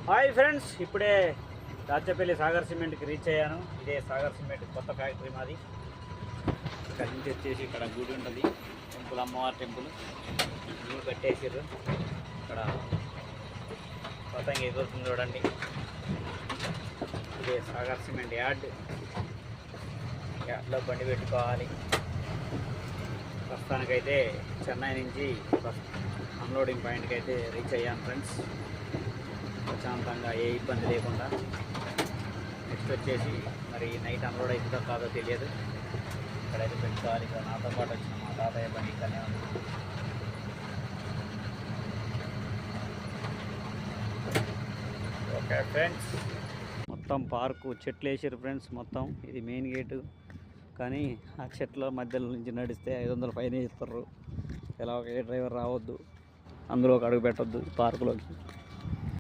Hi friends, ఇప్పుడే Dachepalli Sagar సిమెంట్కి reach అయ్యాను. ఇదే సాగర్ సిమెంట్ కొత్త ఫ్యాక్టరీ మాది. ఇక్కడ నుంచి వచ్చేసి ఇక్కడ గుడి ఉంటుంది, టెంపుల్, అమ్మవారి టెంపుల్. గుడి కట్టేసారు. ఇక్కడ కొత్తగా ఎదురుతుంది చూడండి. ఇదే సాగర్ సిమెంట్ యార్డ్లో బండి పెట్టుకోవాలి. ప్రస్తుతానికైతే చెన్నై నుంచి అన్లోడింగ్ పాయింట్కి అయితే రీచ్ అయ్యాను ఫ్రెండ్స్. ప్రశాంతంగా ఏ ఇబ్బంది లేకుండా. నెక్స్ట్ వచ్చేసి మరి నైట్ అన్లోడ్ అవుతుందో కాదో తెలియదు. ఇక్కడైతే పెట్టుకోవాలి. ఇక్కడ నాతో పాటు వచ్చిన మా తాతయ్య బండి ఇక్కడనే ఉంది. ఓకే ఫ్రెండ్స్, మొత్తం పార్కు చెట్లు వేసారు ఫ్రెండ్స్. మొత్తం ఇది మెయిన్ గేటు, కానీ ఆ చెట్ల మధ్యలో నుంచి నడిస్తే 500 ఫైన్ వేస్తారు. ఇలా ఒక డ్రైవర్ రావద్దు, అందులోకి అడుగు పెట్టద్దు పార్కులోకి.